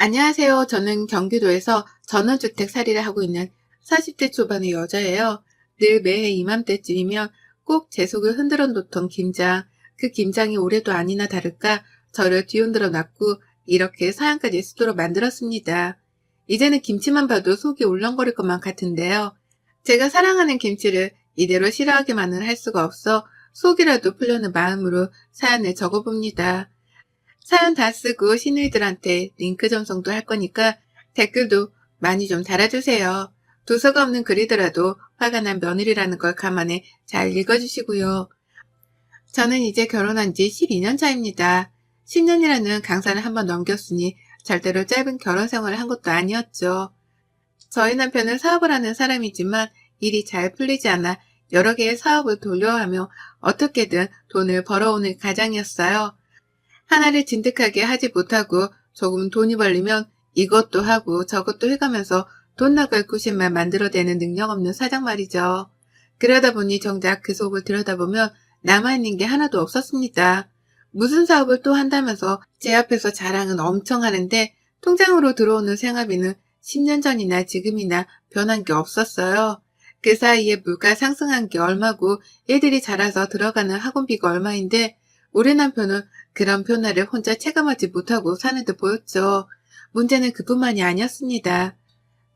안녕하세요. 저는 경기도에서 전원주택 살이를 하고 있는 40대 초반의 여자예요. 늘 매해 이맘때쯤이면 꼭 제 속을 흔들어 놓던 김장, 그 김장이 올해도 아니나 다를까 저를 뒤흔들어 놨고 이렇게 사연까지 쓰도록 만들었습니다. 이제는 김치만 봐도 속이 울렁거릴 것만 같은데요. 제가 사랑하는 김치를 이대로 싫어하기만은 할 수가 없어 속이라도 풀려는 마음으로 사연을 적어봅니다. 사연 다 쓰고 시누이들한테 링크 전송도 할 거니까 댓글도 많이 좀 달아주세요. 도서가 없는 글이더라도 화가 난 며느리라는 걸 감안해 잘 읽어주시고요. 저는 이제 결혼한 지 12년 차입니다. 10년이라는 강산을 한번 넘겼으니 절대로 짧은 결혼 생활을 한 것도 아니었죠. 저희 남편은 사업을 하는 사람이지만 일이 잘 풀리지 않아 여러 개의 사업을 돌려하며 어떻게든 돈을 벌어오는 가장이었어요. 하나를 진득하게 하지 못하고 조금 돈이 벌리면 이것도 하고 저것도 해가면서 돈 나갈 구실만 만들어대는 능력 없는 사장 말이죠. 그러다 보니 정작 그 속을 들여다보면 남아있는 게 하나도 없었습니다. 무슨 사업을 또 한다면서 제 앞에서 자랑은 엄청 하는데 통장으로 들어오는 생활비는 10년 전이나 지금이나 변한 게 없었어요. 그 사이에 물가 상승한 게 얼마고 애들이 자라서 들어가는 학원비가 얼마인데 우리 남편은 그런 변화를 혼자 체감하지 못하고 사는 듯 보였죠. 문제는 그뿐만이 아니었습니다.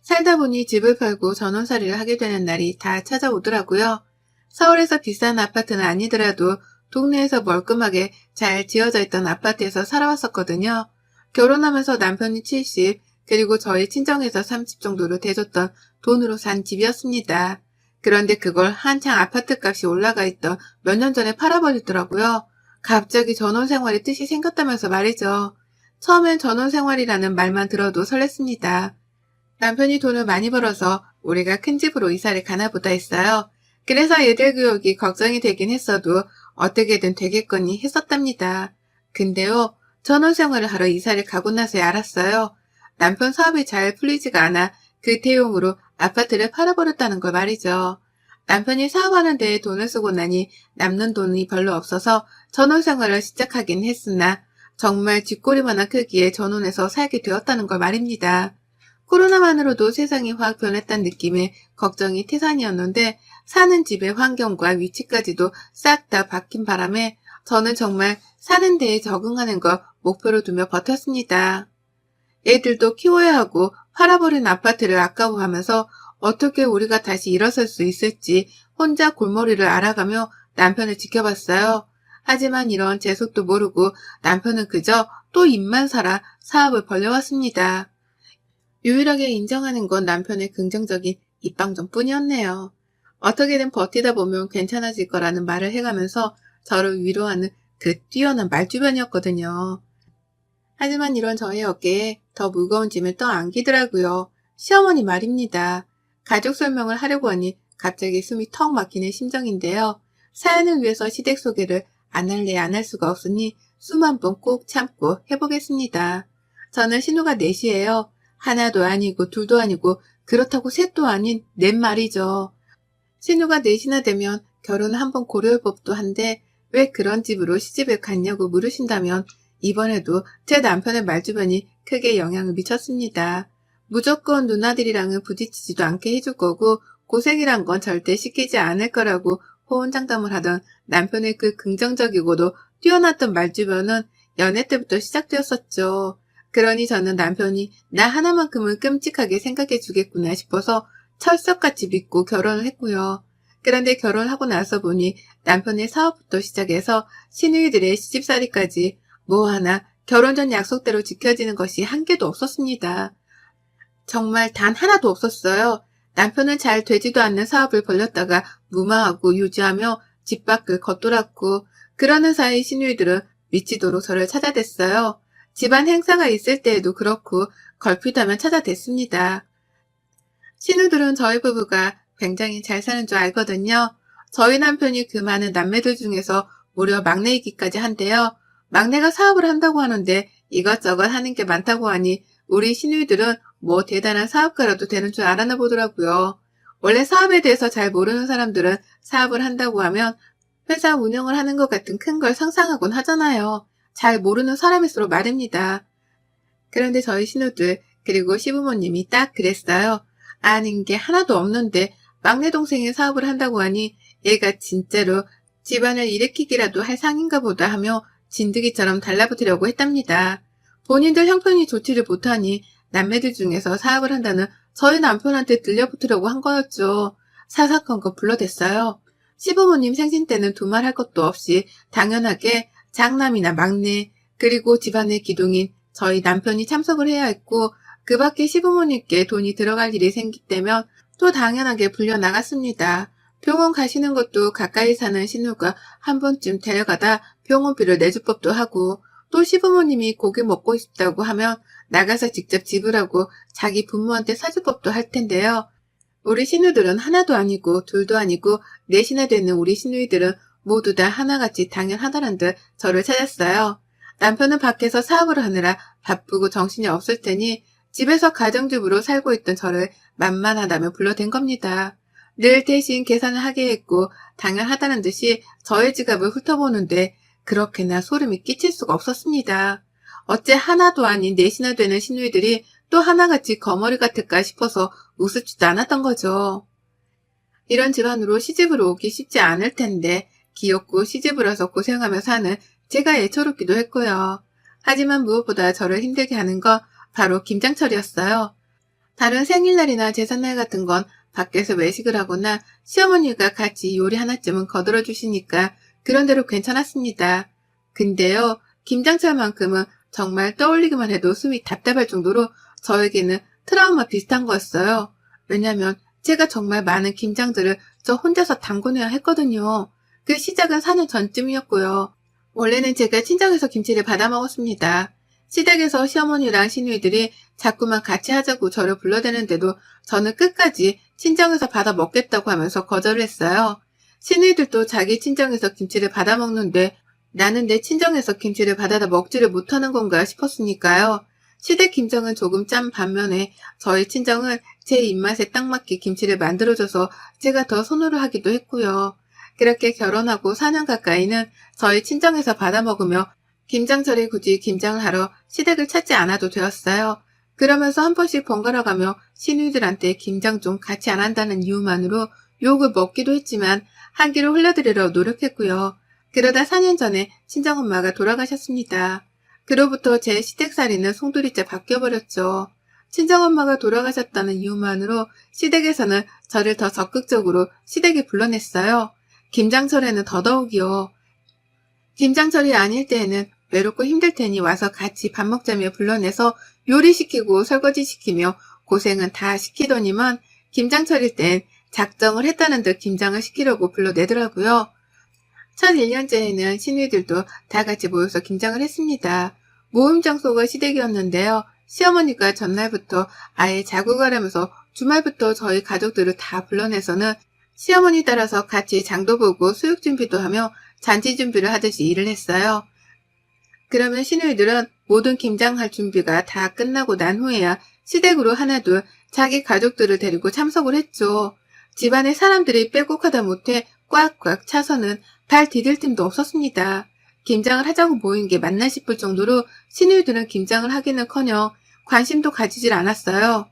살다 보니 집을 팔고 전원살이를 하게 되는 날이 다 찾아오더라고요. 서울에서 비싼 아파트는 아니더라도 동네에서 멀끔하게 잘 지어져 있던 아파트에서 살아왔었거든요. 결혼하면서 남편이 70, 그리고 저희 친정에서 30 정도로 대줬던 돈으로 산 집이었습니다. 그런데 그걸 한창 아파트값이 올라가 있던 몇 년 전에 팔아버리더라고요. 갑자기 전원생활의 뜻이 생겼다면서 말이죠. 처음엔 전원생활이라는 말만 들어도 설렜습니다. 남편이 돈을 많이 벌어서 우리가 큰 집으로 이사를 가나 보다 했어요. 그래서 애들 교육이 걱정이 되긴 했어도 어떻게든 되겠거니 했었답니다. 근데요, 전원생활을 하러 이사를 가고 나서야 알았어요. 남편 사업이 잘 풀리지가 않아 그 태용으로 아파트를 팔아버렸다는 걸 말이죠. 남편이 사업하는 데에 돈을 쓰고 나니 남는 돈이 별로 없어서 전원생활을 시작하긴 했으나 정말 쥐꼬리만한 크기의 전원에서 살게 되었다는 걸 말입니다. 코로나만으로도 세상이 확 변했다는 느낌에 걱정이 태산이었는데 사는 집의 환경과 위치까지도 싹 다 바뀐 바람에 저는 정말 사는 데에 적응하는 걸 목표로 두며 버텼습니다. 애들도 키워야 하고 팔아버린 아파트를 아까워하면서 어떻게 우리가 다시 일어설 수 있을지 혼자 골머리를 앓아가며 남편을 지켜봤어요. 하지만 이런 제 속도 모르고 남편은 그저 또 입만 살아 사업을 벌려왔습니다. 유일하게 인정하는 건 남편의 긍정적인 입방정뿐이었네요. 어떻게든 버티다 보면 괜찮아질 거라는 말을 해가면서 저를 위로하는 그 뛰어난 말주변이었거든요. 하지만 이런 저의 어깨에 더 무거운 짐을 떠안기더라고요. 시어머니 말입니다. 가족 설명을 하려고 하니 갑자기 숨이 턱 막히는 심정인데요. 사연을 위해서 시댁 소개를 안 할래 안 할 수가 없으니 숨 한 번 꼭 참고 해보겠습니다. 저는 신우가 넷이에요. 하나도 아니고 둘도 아니고 그렇다고 셋도 아닌 넷 말이죠. 신우가 넷이나 되면 결혼 한번 고려할 법도 한데 왜 그런 집으로 시집을 갔냐고 물으신다면 이번에도 제 남편의 말주변이 크게 영향을 미쳤습니다. 무조건 누나들이랑은 부딪히지도 않게 해줄 거고 고생이란 건 절대 시키지 않을 거라고 호언장담을 하던 남편의 그 긍정적이고도 뛰어났던 말주변은 연애 때부터 시작되었었죠. 그러니 저는 남편이 나 하나만큼은 끔찍하게 생각해 주겠구나 싶어서 철석같이 믿고 결혼을 했고요. 그런데 결혼하고 나서 보니 남편의 사업부터 시작해서 시누이들의 시집살이까지 뭐 하나 결혼 전 약속대로 지켜지는 것이 한 개도 없었습니다. 정말 단 하나도 없었어요. 남편은 잘 되지도 않는 사업을 벌렸다가 무마하고 유지하며 집 밖을 겉돌았고 그러는 사이 시누이들은 미치도록 저를 찾아댔어요. 집안 행사가 있을 때에도 그렇고 걸핏하면 찾아댔습니다. 시누들은 저희 부부가 굉장히 잘 사는 줄 알거든요. 저희 남편이 그 많은 남매들 중에서 무려 막내이기까지 한데요. 막내가 사업을 한다고 하는데 이것저것 하는 게 많다고 하니 우리 시누이들은 뭐 대단한 사업가라도 되는 줄 알아나 보더라고요. 원래 사업에 대해서 잘 모르는 사람들은 사업을 한다고 하면 회사 운영을 하는 것 같은 큰 걸 상상하곤 하잖아요. 잘 모르는 사람일수록 말입니다. 그런데 저희 신우들 그리고 시부모님이 딱 그랬어요. 아는 게 하나도 없는데 막내 동생이 사업을 한다고 하니 얘가 진짜로 집안을 일으키기라도 할 상인가 보다 하며 진드기처럼 달라붙으려고 했답니다. 본인들 형편이 좋지를 못하니 남매들 중에서 사업을 한다는 저희 남편한테 들려붙으려고 한 거였죠. 사사건건 불러댔어요. 시부모님 생신 때는 두말할 것도 없이 당연하게 장남이나 막내 그리고 집안의 기둥인 저희 남편이 참석을 해야 했고 그 밖에 시부모님께 돈이 들어갈 일이 생기다면 또 당연하게 불려나갔습니다. 병원 가시는 것도 가까이 사는 신우가 한 번쯤 데려가다 병원비를 내줄 법도 하고 또 시부모님이 고기 먹고 싶다고 하면 나가서 직접 지불하고 자기 부모한테 사줄 법도 할 텐데요. 우리 신우들은 하나도 아니고 둘도 아니고 넷이나 되는 우리 시누이들은 모두 다 하나같이 당연하다는 듯 저를 찾았어요. 남편은 밖에서 사업을 하느라 바쁘고 정신이 없을 테니 집에서 가정주부로 살고 있던 저를 만만하다며 불러댄 겁니다. 늘 대신 계산을 하게 했고 당연하다는 듯이 저의 지갑을 훑어보는데 그렇게나 소름이 끼칠 수가 없었습니다. 어째 하나도 아닌 넷이나 되는 시누이들이 또 하나같이 거머리 같을까 싶어서 우습지도 않았던 거죠. 이런 집안으로 시집을 오기 쉽지 않을 텐데 귀엽고 시집을 와서 고생하며 사는 제가 애처롭기도 했고요. 하지만 무엇보다 저를 힘들게 하는 건 바로 김장철이었어요. 다른 생일날이나 제삿날 같은 건 밖에서 외식을 하거나 시어머니가 같이 요리 하나쯤은 거들어 주시니까 그런대로 괜찮았습니다. 근데요, 김장철만큼은 정말 떠올리기만 해도 숨이 답답할 정도로 저에게는 트라우마 비슷한 거였어요. 왜냐면 제가 정말 많은 김장들을 저 혼자서 담궈내야 했거든요. 그 시작은 4년 전쯤이었고요. 원래는 제가 친정에서 김치를 받아 먹었습니다. 시댁에서 시어머니랑 시누이들이 자꾸만 같이 하자고 저를 불러대는데도 저는 끝까지 친정에서 받아 먹겠다고 하면서 거절을 했어요. 시누이들도 자기 친정에서 김치를 받아 먹는데 나는 내 친정에서 김치를 받아다 먹지를 못하는 건가 싶었으니까요. 시댁 김장은 조금 짠 반면에 저희 친정은 제 입맛에 딱 맞게 김치를 만들어줘서 제가 더 선호를 하기도 했고요. 그렇게 결혼하고 4년 가까이는 저희 친정에서 받아 먹으며 김장철에 굳이 김장을 하러 시댁을 찾지 않아도 되었어요. 그러면서 한 번씩 번갈아 가며 시누이들한테 김장 좀 같이 안 한다는 이유만으로 욕을 먹기도 했지만 한 끼를 흘려드리려 노력했고요. 그러다 4년 전에 친정엄마가 돌아가셨습니다. 그로부터 제 시댁살이는 송두리째 바뀌어버렸죠. 친정엄마가 돌아가셨다는 이유만으로 시댁에서는 저를 더 적극적으로 시댁에 불러냈어요. 김장철에는 더더욱이요. 김장철이 아닐 때에는 외롭고 힘들 테니 와서 같이 밥 먹자며 불러내서 요리시키고 설거지시키며 고생은 다 시키더니만 김장철일 땐 작정을 했다는 듯 김장을 시키려고 불러내더라고요. 첫 1년째에는 시누이들도 다 같이 모여서 김장을 했습니다. 모임 장소가 시댁이었는데요. 시어머니가 전날부터 아예 자고 가라면서 주말부터 저희 가족들을 다 불러내서는 시어머니 따라서 같이 장도 보고 수육 준비도 하며 잔치 준비를 하듯이 일을 했어요. 그러면 시누이들은 모든 김장할 준비가 다 끝나고 난 후에야 시댁으로 하나둘 자기 가족들을 데리고 참석을 했죠. 집안에 사람들이 빼곡하다 못해 꽉꽉 차서는 발 디딜 틈도 없었습니다. 김장을 하자고 모인 게 맞나 싶을 정도로 시누이들은 김장을 하기는커녕 관심도 가지질 않았어요.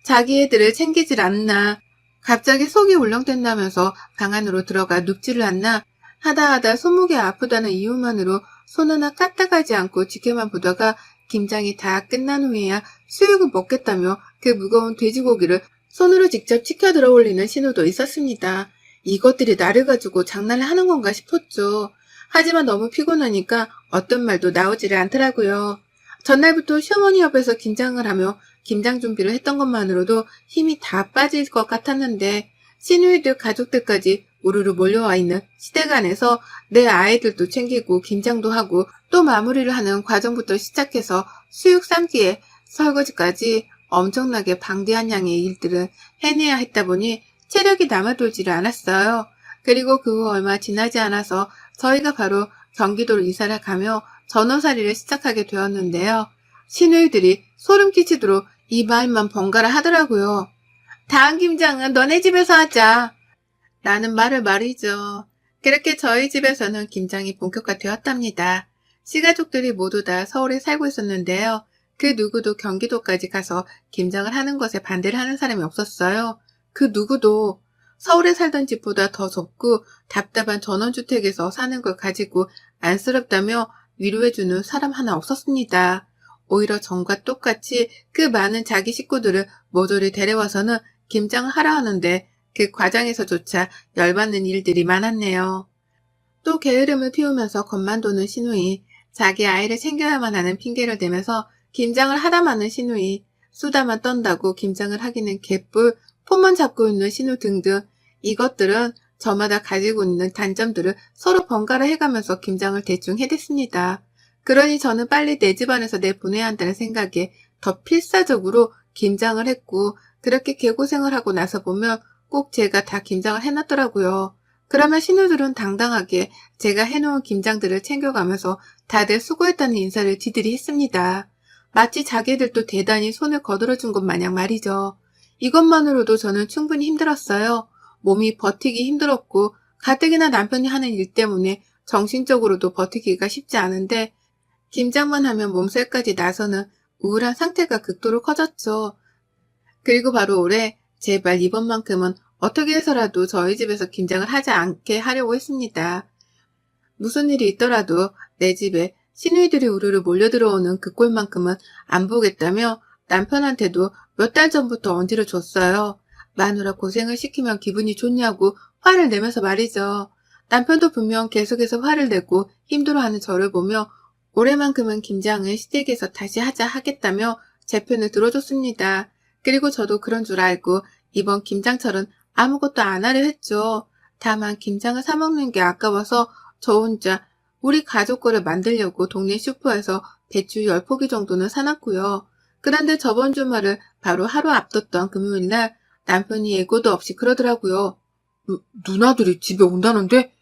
자기 애들을 챙기질 않나, 갑자기 속이 울렁댄다면서 방 안으로 들어가 눕지를 않나 하다 손목이 아프다는 이유만으로 손 하나 까딱하지 않고 지켜만 보다가 김장이 다 끝난 후에야 수육을 먹겠다며 그 무거운 돼지고기를 손으로 직접 치켜 들어 올리는 신호도 있었습니다. 이것들이 나를 가지고 장난을 하는 건가 싶었죠. 하지만 너무 피곤하니까 어떤 말도 나오지를 않더라고요. 전날부터 시어머니 옆에서 김장을 하며 김장 준비를 했던 것만으로도 힘이 다 빠질 것 같았는데 시누이들 가족들까지 우르르 몰려와 있는 시댁 안에서 내 아이들도 챙기고 김장도 하고 또 마무리를 하는 과정부터 시작해서 수육 삶기에 설거지까지 엄청나게 방대한 양의 일들을 해내야 했다 보니 체력이 남아돌지를 않았어요. 그리고 그 후 얼마 지나지 않아서 저희가 바로 경기도로 이사를 가며 전원살이를 시작하게 되었는데요. 시누이들이 소름 끼치도록 이 말만 번갈아 하더라고요. 다음 김장은 너네 집에서 하자. 라는 말을 말이죠. 그렇게 저희 집에서는 김장이 본격화되었답니다. 시가족들이 모두 다 서울에 살고 있었는데요. 그 누구도 경기도까지 가서 김장을 하는 것에 반대를 하는 사람이 없었어요. 그 누구도 서울에 살던 집보다 더 좁고 답답한 전원주택에서 사는 걸 가지고 안쓰럽다며 위로해주는 사람 하나 없었습니다. 오히려 전과 똑같이 그 많은 자기 식구들을 모조리 데려와서는 김장을 하라 하는데 그 과정에서조차 열받는 일들이 많았네요. 또 게으름을 피우면서 겁만 도는 시누이, 자기 아이를 챙겨야만 하는 핑계를 대면서 김장을 하다마는 시누이, 수다만 떤다고 김장을 하기는 개뿔, 폰만 잡고 있는 신우 등등 이것들은 저마다 가지고 있는 단점들을 서로 번갈아 해가면서 김장을 대충 해댔습니다. 그러니 저는 빨리 내 집안에서 내보내야 한다는 생각에 더 필사적으로 김장을 했고 그렇게 개고생을 하고 나서 보면 꼭 제가 다 김장을 해놨더라고요. 그러면 신우들은 당당하게 제가 해놓은 김장들을 챙겨가면서 다들 수고했다는 인사를 지들이 했습니다. 마치 자기들도 대단히 손을 거들어준 것 마냥 말이죠. 이것만으로도 저는 충분히 힘들었어요. 몸이 버티기 힘들었고 가뜩이나 남편이 하는 일 때문에 정신적으로도 버티기가 쉽지 않은데 김장만 하면 몸살까지 나서는 우울한 상태가 극도로 커졌죠. 그리고 바로 올해 제발 이번만큼은 어떻게 해서라도 저희 집에서 김장을 하지 않게 하려고 했습니다. 무슨 일이 있더라도 내 집에 시누이들이 우르르 몰려들어오는 그 꼴만큼은 안 보겠다며 남편한테도 몇 달 전부터 언지를 줬어요. 마누라 고생을 시키면 기분이 좋냐고 화를 내면서 말이죠. 남편도 분명 계속해서 화를 내고 힘들어하는 저를 보며 올해만큼은 김장을 시댁에서 다시 하자 하겠다며 제 편을 들어줬습니다. 그리고 저도 그런 줄 알고 이번 김장철은 아무것도 안 하려 했죠. 다만 김장을 사먹는 게 아까워서 저 혼자 우리 가족 거를 만들려고 동네 슈퍼에서 배추 10포기 정도는 사놨고요. 그런데 저번 주말을 바로 하루 앞뒀던 금요일날 남편이 예고도 없이 그러더라고요. 누나들이 집에 온다는데?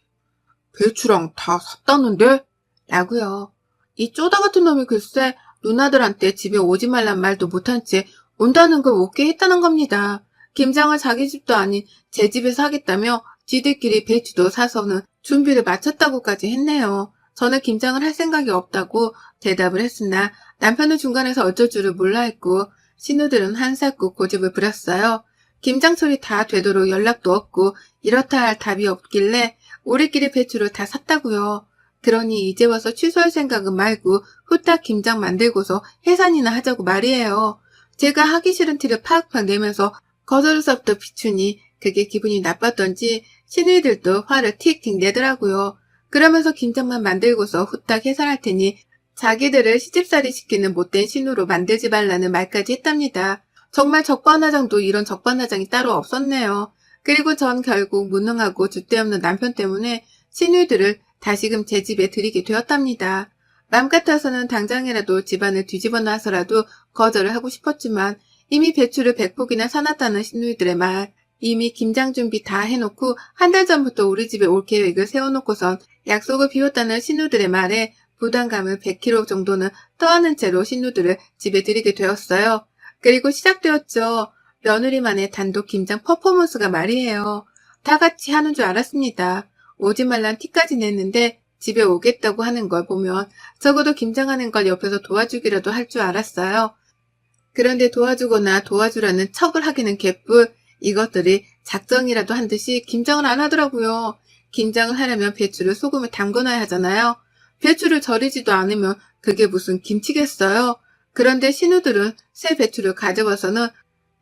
배추랑 다 샀다는데? 라고요. 이 쪼다 같은 놈이 글쎄 누나들한테 집에 오지 말란 말도 못한 채 온다는 걸 오케이 했다는 겁니다. 김장을 자기 집도 아닌 제 집에서 하겠다며 지들끼리 배추도 사서는 준비를 마쳤다고까지 했네요. 저는 김장을 할 생각이 없다고 대답을 했으나 남편은 중간에서 어쩔 줄을 몰라 했고 신우들은 한사코 고집을 부렸어요. 김장철이 다 되도록 연락도 없고 이렇다 할 답이 없길래 우리끼리 배추를 다 샀다고요. 그러니 이제 와서 취소할 생각은 말고 후딱 김장 만들고서 해산이나 하자고 말이에요. 제가 하기 싫은 티를 팍팍 내면서 거절을 썩도 비추니 그게 기분이 나빴던지 시누이들도 화를 틱틱 내더라고요. 그러면서 김장만 만들고서 후딱 해산할 테니 자기들을 시집살이 시키는 못된 신우로 만들지 말라는 말까지 했답니다. 정말 적반하장도 이런 적반하장이 따로 없었네요. 그리고 전 결국 무능하고 줏대없는 남편 때문에 시누이들을 다시금 제 집에 들이게 되었답니다. 맘 같아서는 당장이라도 집안을 뒤집어 놔서라도 거절을 하고 싶었지만 이미 배추를 100포기나 사놨다는 시누이들의 말, 이미 김장 준비 다 해놓고 한 달 전부터 우리 집에 올 계획을 세워놓고선 약속을 비웠다는 시누들의 말에 부담감을 100kg 정도는 떠안은 채로 시누들을 집에 들이게 되었어요. 그리고 시작되었죠. 며느리만의 단독 김장 퍼포먼스가 말이에요. 다 같이 하는 줄 알았습니다. 오지 말란 티까지 냈는데 집에 오겠다고 하는 걸 보면 적어도 김장하는 걸 옆에서 도와주기라도 할 줄 알았어요. 그런데 도와주거나 도와주라는 척을 하기는 개뿔, 이것들이 작정이라도 한 듯이 김장을 안 하더라고요. 김장을 하려면 배추를 소금에 담궈놔야 하잖아요. 배추를 절이지도 않으면 그게 무슨 김치겠어요. 그런데 신우들은 새 배추를 가져와서는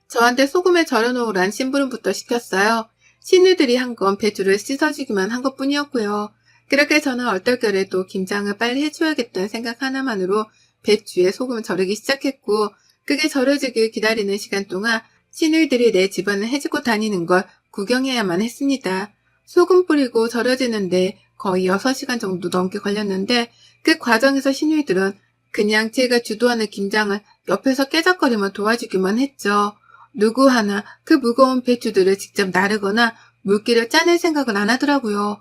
저한테 소금에 절여놓으란 심부름부터 시켰어요. 신우들이 한 건 배추를 씻어주기만 한 것뿐이었고요. 그렇게 저는 얼떨결에 또 김장을 빨리 해줘야겠다는 생각 하나만으로 배추에 소금을 절이기 시작했고 그게 절여지길 기다리는 시간 동안 시누이들이 내 집안을 해주고 다니는 걸 구경해야만 했습니다. 소금 뿌리고 절여지는데 거의 6시간 정도 넘게 걸렸는데 그 과정에서 시누이들은 그냥 제가 주도하는 김장을 옆에서 깨작거리며 도와주기만 했죠. 누구 하나 그 무거운 배추들을 직접 나르거나 물기를 짜낼 생각은 안 하더라고요.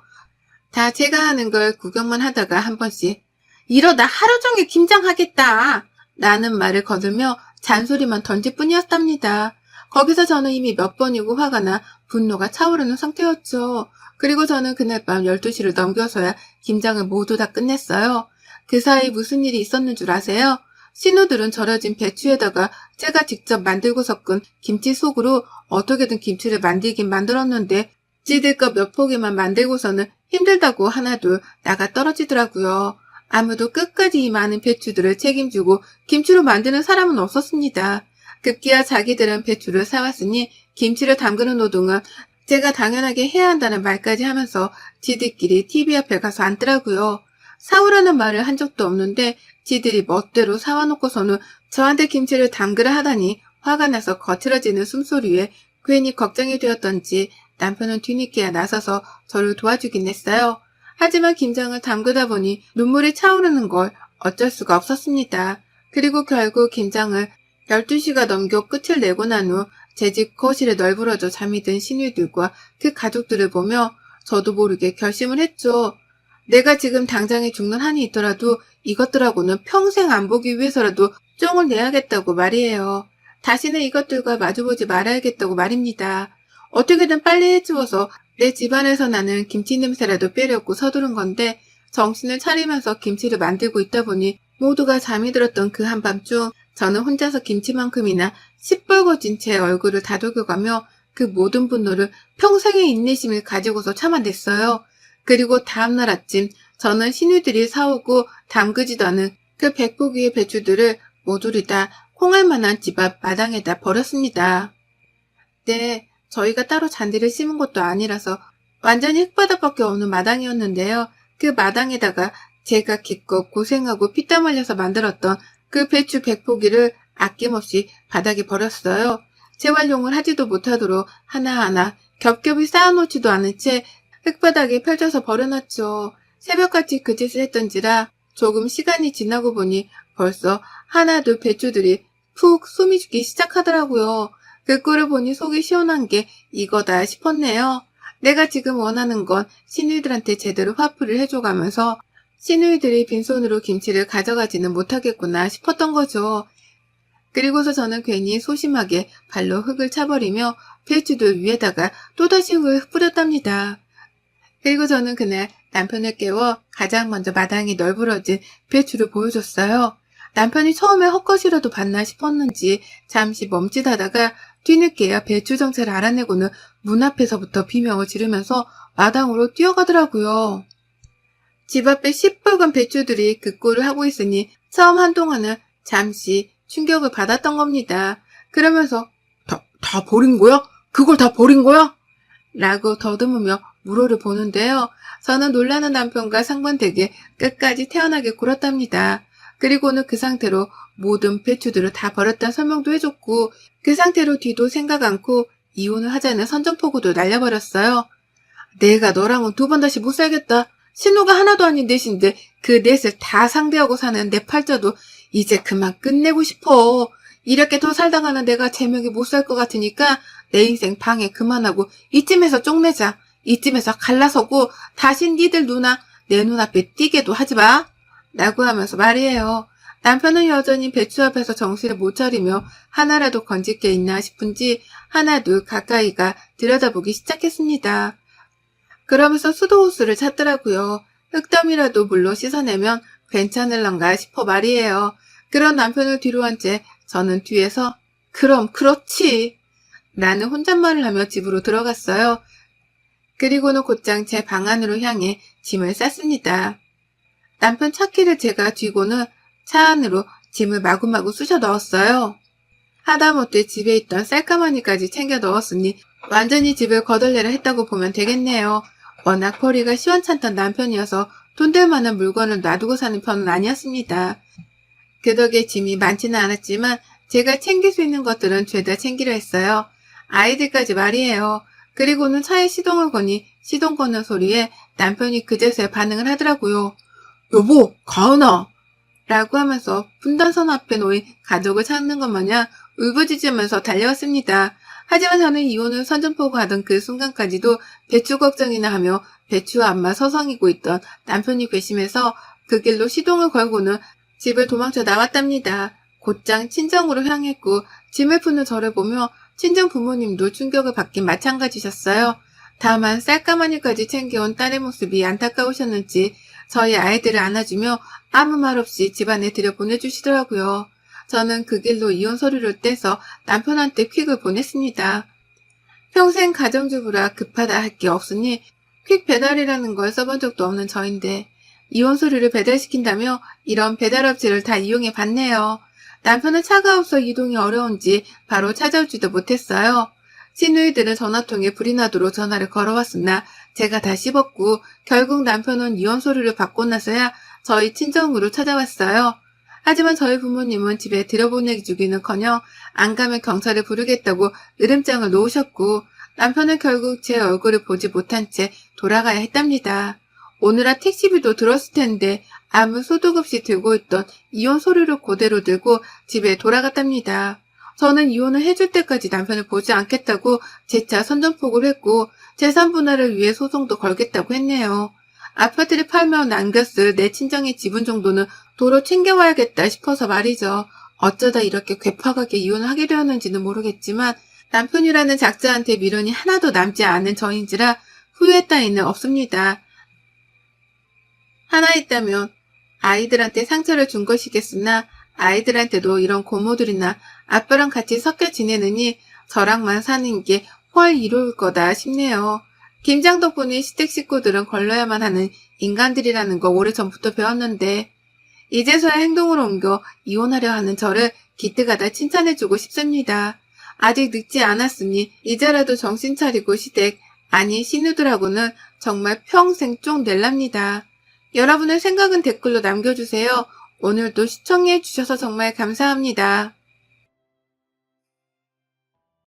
다 제가 하는 걸 구경만 하다가 한 번씩 이러다 하루 종일 김장하겠다 라는 말을 거두며 잔소리만 던질 뿐이었답니다. 거기서 저는 이미 몇 번이고 화가 나 분노가 차오르는 상태였죠. 그리고 저는 그날 밤 12시를 넘겨서야 김장을 모두 다 끝냈어요. 그 사이 무슨 일이 있었는 줄 아세요? 신우들은 절여진 배추에다가 제가 직접 만들고 섞은 김치 속으로 어떻게든 김치를 만들긴 만들었는데 지들 거 몇 포기만 만들고서는 힘들다고 하나둘 나가 떨어지더라고요. 아무도 끝까지 이 많은 배추들을 책임지고 김치로 만드는 사람은 없었습니다. 급기야 자기들은 배추를 사왔으니 김치를 담그는 노동은 제가 당연하게 해야 한다는 말까지 하면서 지들끼리 TV 앞에 가서 앉더라고요. 사오라는 말을 한 적도 없는데 지들이 멋대로 사와놓고서는 저한테 김치를 담그라 하다니 화가 나서 거칠어지는 숨소리에 괜히 걱정이 되었던지 남편은 뒤늦게야 나서서 저를 도와주긴 했어요. 하지만 김장을 담그다 보니 눈물이 차오르는 걸 어쩔 수가 없었습니다. 그리고 결국 김장을 12시가 넘겨 끝을 내고 난 후 제 집 거실에 널브러져 잠이 든 시누이들과 그 가족들을 보며 저도 모르게 결심을 했죠. 내가 지금 당장에 죽는 한이 있더라도 이것들하고는 평생 안 보기 위해서라도 쫑을 내야겠다고 말이에요. 다시는 이것들과 마주보지 말아야겠다고 말입니다. 어떻게든 빨리 해치워서 내 집안에서 나는 김치 냄새라도 빼려고 서두른 건데 정신을 차리면서 김치를 만들고 있다 보니 모두가 잠이 들었던 그 한밤중 저는 혼자서 김치만큼이나 시뻘거진 제 얼굴을 다독여가며 그 모든 분노를 평생의 인내심을 가지고서 참아냈어요. 그리고 다음날 아침 저는 시누이들이 사오고 담그지도 않은 그 100포기의 배추들을 모조리 다 콩알만한 집 앞 마당에다 버렸습니다. 네, 저희가 따로 잔디를 심은 것도 아니라서 완전히 흙바닥밖에 없는 마당이었는데요. 그 마당에다가 제가 기껏 고생하고 피땀 흘려서 만들었던 그 배추 100포기를 아낌없이 바닥에 버렸어요. 재활용을 하지도 못하도록 하나하나 겹겹이 쌓아놓지도 않은 채 흙바닥에 펼쳐서 버려놨죠. 새벽같이 그 짓을 했던지라 조금 시간이 지나고 보니 벌써 하나둘 배추들이 푹 숨이 죽기 시작하더라고요. 그 꼴을 보니 속이 시원한 게 이거다 싶었네요. 내가 지금 원하는 건 시누이들한테 제대로 화풀이를 해줘가면서 시누이들이 빈손으로 김치를 가져가지는 못하겠구나 싶었던 거죠. 그리고서 저는 괜히 소심하게 발로 흙을 차버리며 배추들 위에다가 또다시 흙을 뿌렸답니다. 그리고 저는 그날 남편을 깨워 가장 먼저 마당이 널브러진 배추를 보여줬어요. 남편이 처음에 헛것이라도 봤나 싶었는지 잠시 멈칫하다가 뒤늦게야 배추 정체를 알아내고는 문 앞에서부터 비명을 지르면서 마당으로 뛰어가더라고요. 집 앞에 시뻘건 배추들이 그 꼴을 하고 있으니 처음 한동안은 잠시 충격을 받았던 겁니다. 그러면서 다 버린 거야? 그걸 다 버린 거야? 라고 더듬으며 물어를 보는데요. 저는 놀라는 남편과 상반되게 끝까지 태연하게 굴었답니다. 그리고는 그 상태로 모든 배추들을 다 버렸다는 설명도 해줬고 그 상태로 뒤도 생각 않고 이혼을 하자는 선전포고도 날려버렸어요. 내가 너랑은 두 번 다시 못 살겠다. 신우가 하나도 아닌 넷인데 그 넷을 다 상대하고 사는 내 팔자도 이제 그만 끝내고 싶어. 이렇게 더 살다가는 내가 제명에 못 살 것 같으니까 내 인생 방해 그만하고 이쯤에서 쪽내자. 이쯤에서 갈라서고 다신 니들 누나 내 눈앞에 띄게도 하지 마. 라고 하면서 말이에요. 남편은 여전히 배추 앞에서 정신을 못 차리며 하나라도 건질 게 있나 싶은지 하나둘 가까이가 들여다보기 시작했습니다. 그러면서 수도호수를 찾더라고요. 흙더미라도 물로 씻어내면 괜찮을런가 싶어 말이에요. 그런 남편을 뒤로 한 채 저는 뒤에서 그럼 그렇지 라는 혼잣말을 하며 집으로 들어갔어요. 그리고는 곧장 제 방 안으로 향해 짐을 쌌습니다. 남편 차키를 제가 쥐고는 차 안으로 짐을 마구마구 쑤셔 넣었어요. 하다못해 집에 있던 쌀가마니까지 챙겨 넣었으니 완전히 집을 거덜내려 했다고 보면 되겠네요. 워낙 벌이가 시원찮던 남편이어서 돈 될 만한 물건을 놔두고 사는 편은 아니었습니다. 그 덕에 짐이 많지는 않았지만 제가 챙길 수 있는 것들은 죄다 챙기려 했어요. 아이들까지 말이에요. 그리고는 차에 시동을 거니 시동 거는 소리에 남편이 그제서야 반응을 하더라고요. 여보, 가은아! 라고 하면서 분단선 앞에 놓인 가족을 찾는 것 마냥 울부짖으면서 달려왔습니다. 하지만 저는 이혼을 선전포고 하던 그 순간까지도 배추 걱정이나 하며 배추와 안마 서성이고 있던 남편이 괘씸해서 그 길로 시동을 걸고는 집을 도망쳐 나왔답니다. 곧장 친정으로 향했고 짐을 푸는 저를 보며 친정 부모님도 충격을 받긴 마찬가지셨어요. 다만 쌀가마니까지 챙겨온 딸의 모습이 안타까우셨는지 저희 아이들을 안아주며 아무 말 없이 집안에 들여보내주시더라고요. 저는 그 길로 이혼 서류를 떼서 남편한테 퀵을 보냈습니다. 평생 가정주부라 급하다 할 게 없으니 퀵 배달이라는 걸 써본 적도 없는 저인데 이혼 서류를 배달시킨다며 이런 배달업체를 다 이용해 봤네요. 남편은 차가 없어 이동이 어려운지 바로 찾아오지도 못했어요. 시누이들은 전화통에 불이 나도록 전화를 걸어왔으나 제가 다 씹었고 결국 남편은 이혼 서류를 받고 나서야 저희 친정으로 찾아왔어요. 하지만 저희 부모님은 집에 들여보내주기는커녕 안 가면 경찰을 부르겠다고 으름장을 놓으셨고 남편은 결국 제 얼굴을 보지 못한 채 돌아가야 했답니다. 오늘아 택시비도 들었을 텐데 아무 소득 없이 들고 있던 이혼 서류를 그대로 들고 집에 돌아갔답니다. 저는 이혼을 해줄 때까지 남편을 보지 않겠다고 재차 선전포고를 했고 재산 분할을 위해 소송도 걸겠다고 했네요. 아파트를 팔며 남겼을 내 친정의 지분 정도는 도로 챙겨와야겠다 싶어서 말이죠. 어쩌다 이렇게 괴팍하게 이혼을 하게 되었는지는 모르겠지만 남편이라는 작자한테 미련이 하나도 남지 않은 저인지라 후회 따위는 없습니다. 하나 있다면 아이들한테 상처를 준 것이겠으나 아이들한테도 이런 고모들이나 아빠랑 같이 섞여 지내느니 저랑만 사는 게 훨 이로울 거다 싶네요. 김장 덕분에 시댁 식구들은 걸러야만 하는 인간들이라는 거 오래전부터 배웠는데 이제서야 행동으로 옮겨 이혼하려 하는 저를 기특하다 칭찬해주고 싶습니다. 아직 늦지 않았으니 이제라도 정신 차리고 시댁, 아니 시누들하고는 정말 평생 쫑 낼랍니다. 여러분의 생각은 댓글로 남겨주세요. 오늘도 시청해주셔서 정말 감사합니다.